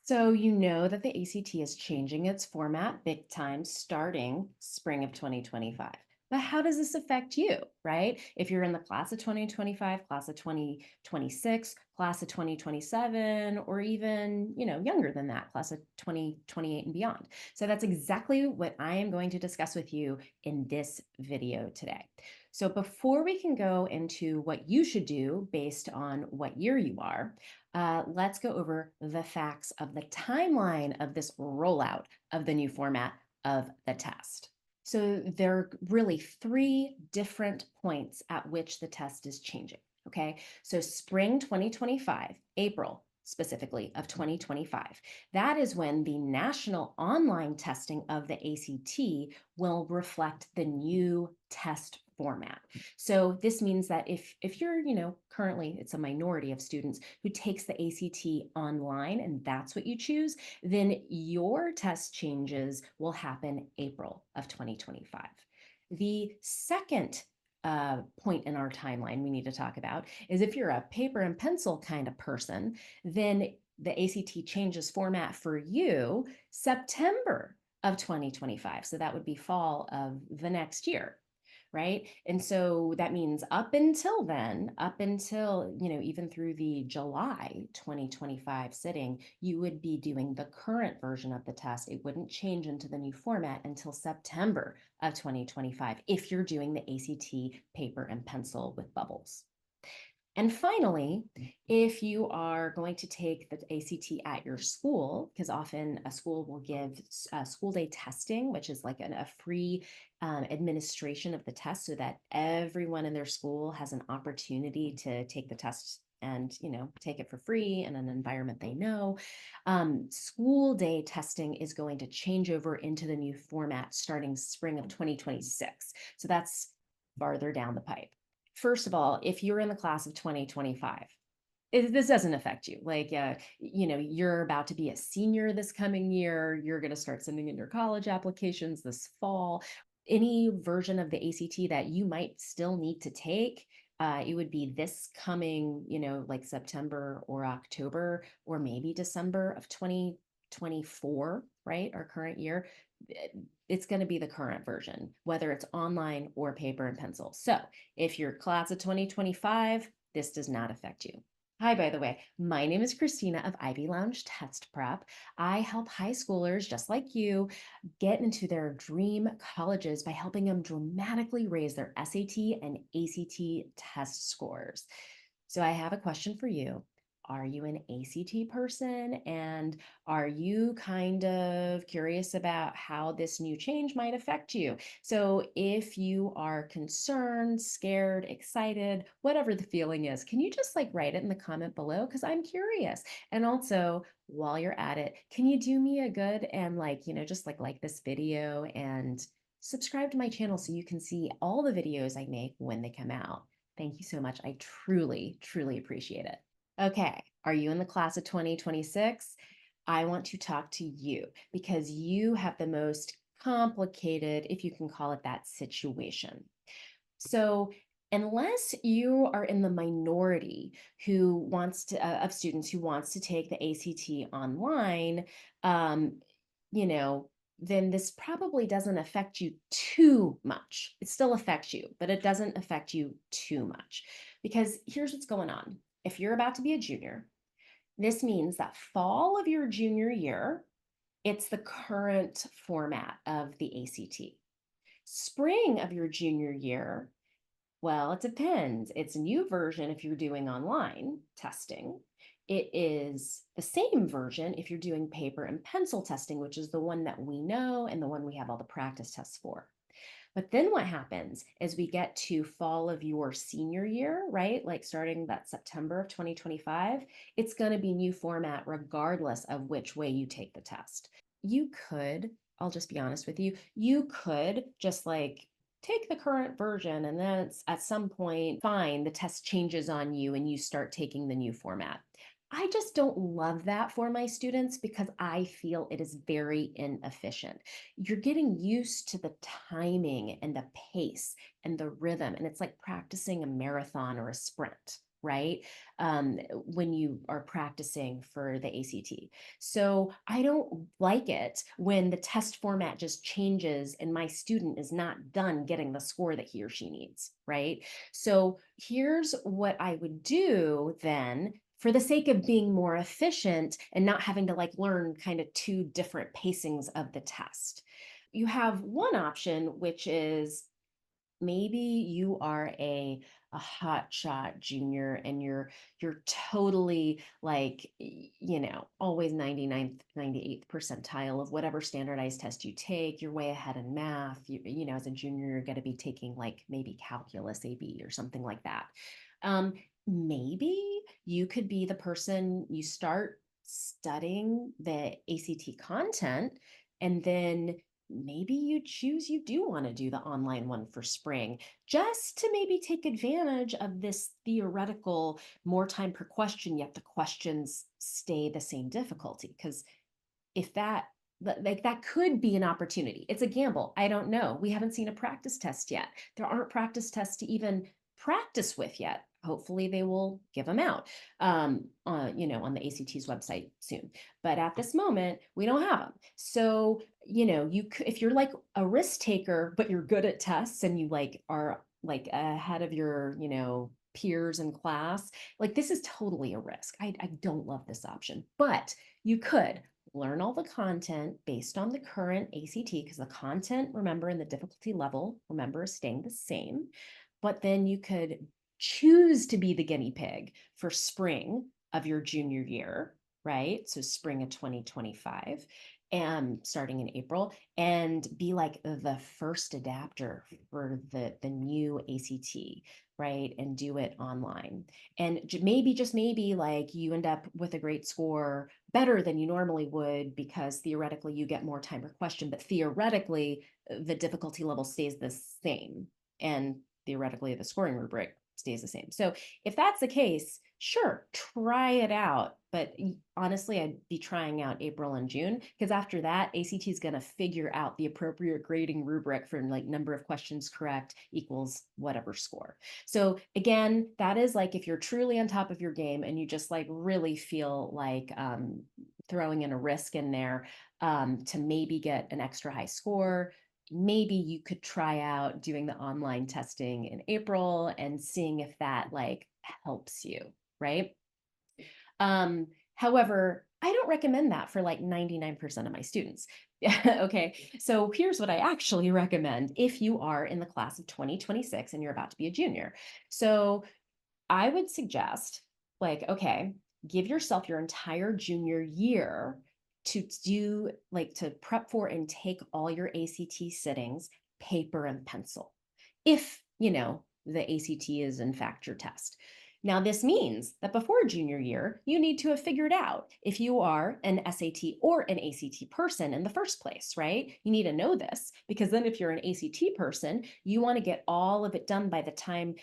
So you know that the ACT is changing its format big time starting spring of 2025. But how does this affect you, right? If you're in the class of 2025, class of 2026, class of 2027, or even, younger than that, class of 2028 and beyond. So that's exactly what I am going to discuss with you in this video today. So before we can go into what you should do based on what year you are, let's go over the facts of the timeline of this rollout of the new format of the test. So there are really three different points at which the test is changing, okay? So spring 2025, April specifically of 2025, that is when the national online testing of the ACT will reflect the new test format. So this means that if you're, currently it's a minority of students who takes the ACT online and that's what you choose, then your test changes will happen April of 2025. The second point in our timeline we need to talk about is if you're a paper and pencil kind of person, then the ACT changes format for you September of 2025. So that would be fall of the next year, right? And so that means up until then, up until, even through the July 2025 sitting, you would be doing the current version of the test. It wouldn't change into the new format until September of 2025 if you're doing the ACT paper and pencil with bubbles. And finally, if you are going to take the ACT at your school, because often a school will give school day testing, which is like a free administration of the test so that everyone in their school has an opportunity to take the test and take it for free in an environment they know. School day testing is going to change over into the new format starting spring of 2026. So that's farther down the pipe. First of all, if you're in the class of 2025, this doesn't affect you. Like, you're about to be a senior this coming year. You're going to start sending in your college applications this fall. Any version of the ACT that you might still need to take, it would be this coming, like September or October or maybe December of 2024, right? Our current year. It's going to be the current version, whether it's online or paper and pencil. So if you're class of 2025, this does not affect you. Hi, by the way, my name is Kristina of Ivy Lounge Test Prep. I help high schoolers just like you get into their dream colleges by helping them dramatically raise their SAT and ACT test scores. So I have a question for you. Are you an ACT person? And are you kind of curious about how this new change might affect you? So if you are concerned, scared, excited, whatever the feeling is, can you just write it in the comment below? Because I'm curious. And also, while you're at it, can you do me a good and just like this video and subscribe to my channel so you can see all the videos I make when they come out. Thank you so much. I truly, truly appreciate it. Okay, are you in the class of 2026? I want to talk to you because you have the most complicated, if you can call it that, situation. So unless you are in the minority who wants to, of students who wants to take the ACT online, um, you know, then this probably doesn't affect you too much. It still affects you, but it doesn't affect you too much because here's what's going on. If you're about to be a junior, this means that fall of your junior year, it's the current format of the ACT. Spring of your junior year, well, it depends. It's a new version if you're doing online testing. It is the same version if you're doing paper and pencil testing, which is the one that we know and the one we have all the practice tests for. But then what happens is we get to fall of your senior year, right? Like starting that September of 2025, it's going to be new format regardless of which way you take the test. You could, I'll just be honest with you, you could just take the current version and then it's at some point, fine, the test changes on you and you start taking the new format. I just don't love that for my students because I feel it is very inefficient. You're getting used to the timing and the pace and the rhythm, and it's like practicing a marathon or a sprint. right? When you are practicing for the ACT. So I don't like it when the test format just changes and my student is not done getting the score that he or she needs, right? So here's what I would do then for the sake of being more efficient and not having to like learn kind of two different pacings of the test. You have one option, which is maybe you are a hotshot junior and you're totally like always 99th 98th percentile of whatever standardized test you take. You're way ahead in math. As a junior you're going to be taking like maybe calculus AB or something like that. Maybe you could be the person, you start studying the ACT content, and then maybe you choose you do want to do the online one for spring, just to maybe take advantage of this theoretical more time per question, yet the questions stay the same difficulty. Because if that could be an opportunity. It's a gamble. I don't know. We haven't seen a practice test yet. There aren't practice tests to even practice with yet. Hopefully they will give them out, on the ACT's website soon. But at this moment, we don't have them. So, if you're like a risk taker, but you're good at tests and you like are like ahead of your, peers in class, like this is totally a risk. I don't love this option, but you could learn all the content based on the current ACT, because the content, remember, and the difficulty level, remember, is staying the same. But then you could choose to be the guinea pig for spring of your junior year, right? So spring of 2025, and starting in April, and be like the first adapter for the new ACT, right? And do it online. And maybe, just maybe, like you end up with a great score, better than you normally would, because theoretically you get more time per question, but theoretically the difficulty level stays the same. And theoretically the scoring rubric stays the same. So if that's the case, sure, try it out. But honestly, I'd be trying out April and June, because after that, ACT is going to figure out the appropriate grading rubric for like number of questions correct equals whatever score. So again, that is like if you're truly on top of your game and you just like really feel like throwing in a risk in there to maybe get an extra high score. Maybe you could try out doing the online testing in April and seeing if that like helps you, right? However, I don't recommend that for like 99% of my students. Okay, so here's what I actually recommend if you are in the class of 2026 and you're about to be a junior. So I would suggest, like, okay, give yourself your entire junior year to do, like, to prep for and take all your ACT sittings, paper and pencil, if, the ACT is in fact your test. Now, this means that before junior year, you need to have figured out if you are an SAT or an ACT person in the first place, right? You need to know this, because then if you're an ACT person, you want to get all of it done by the time,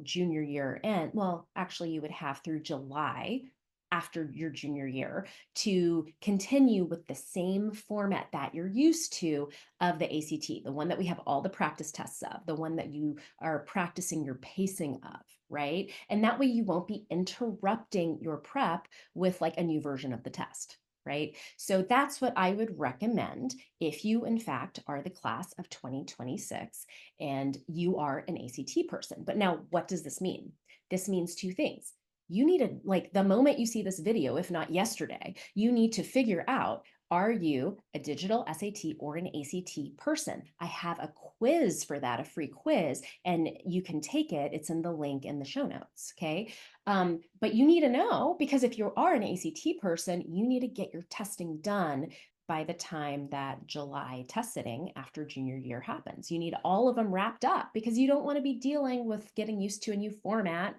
junior year end. Well, actually, you would have through July after your junior year to continue with the same format that you're used to of the ACT, the one that we have all the practice tests of, the one that you are practicing your pacing of, right? And that way you won't be interrupting your prep with like a new version of the test, right? So that's what I would recommend if you, in fact, are the class of 2026 and you are an ACT person. But now, what does this mean? This means two things. You need to, like, the moment you see this video, if not yesterday, you need to figure out, are you a digital SAT or an ACT person? I have a quiz for that, a free quiz, and you can take it. It's in the link in the show notes, okay? But you need to know, because if you are an ACT person, you need to get your testing done by the time that July test sitting after junior year happens. You need all of them wrapped up, because you don't want to be dealing with getting used to a new format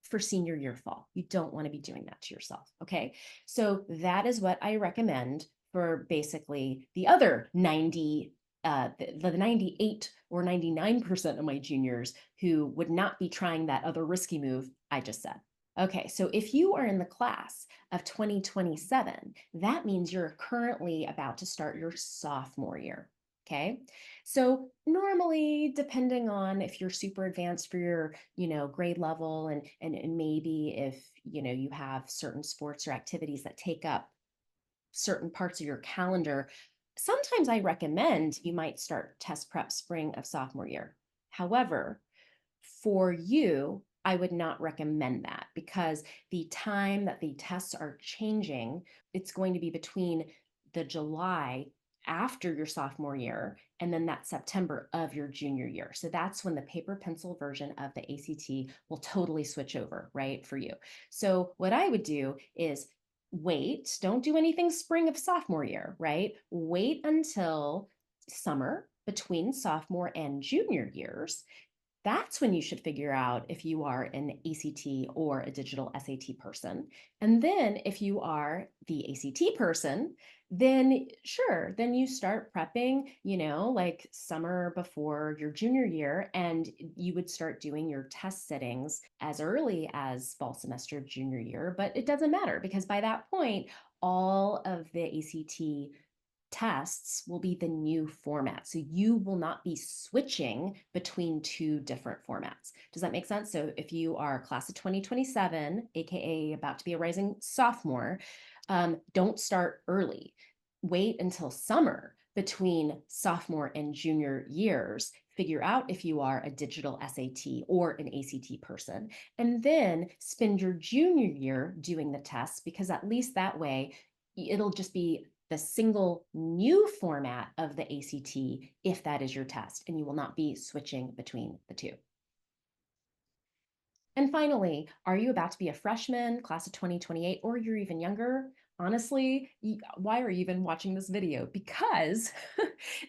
for senior year fall. You don't want to be doing that to yourself, okay? So that is what I recommend for basically the other 98 or 99% of my juniors who would not be trying that other risky move I just said. Okay, so if you are in the class of 2027, that means you're currently about to start your sophomore year. Okay. So normally, depending on if you're super advanced for your, grade level and maybe if, you have certain sports or activities that take up certain parts of your calendar, sometimes I recommend you might start test prep spring of sophomore year. However, for you, I would not recommend that because the time that the tests are changing, it's going to be between the July after your sophomore year and then that September of your junior year. So that's when the paper pencil version of the ACT will totally switch over, right, for you. So what I would do is wait, don't do anything spring of sophomore year, right? Wait until summer between sophomore and junior years. That's when you should figure out if you are an ACT or a digital SAT person. And then if you are the ACT person, then sure, then you start prepping, like summer before your junior year, and you would start doing your test sittings as early as fall semester of junior year. But it doesn't matter because by that point, all of the ACT tests will be the new format. So you will not be switching between two different formats. Does that make sense? So if you are class of 2027, AKA about to be a rising sophomore, don't start early. Wait until summer between sophomore and junior years. Figure out if you are a digital SAT or an ACT person, and then spend your junior year doing the tests because at least that way it'll just be the single new format of the ACT if that is your test, and you will not be switching between the two. And finally, are you about to be a freshman, class of 2028, or you're even younger? Honestly, why are you even watching this video? Because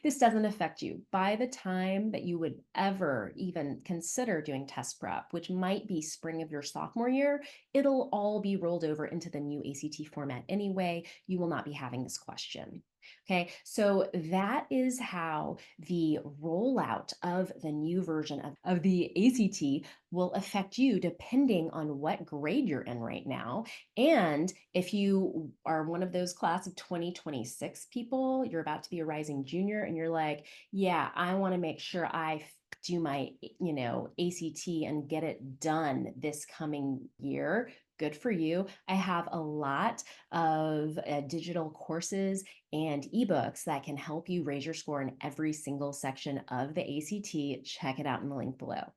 this doesn't affect you. By the time that you would ever even consider doing test prep, which might be spring of your sophomore year, it'll all be rolled over into the new ACT format anyway. You will not be having this question. Okay, so that is how the rollout of the new version of the ACT will affect you depending on what grade you're in right now. And if you are one of those class of 2026 people, you're about to be a rising junior and you're like, yeah, I want to make sure I do my, ACT and get it done this coming year. Good for you. I have a lot of digital courses and ebooks that can help you raise your score in every single section of the ACT. Check it out in the link below.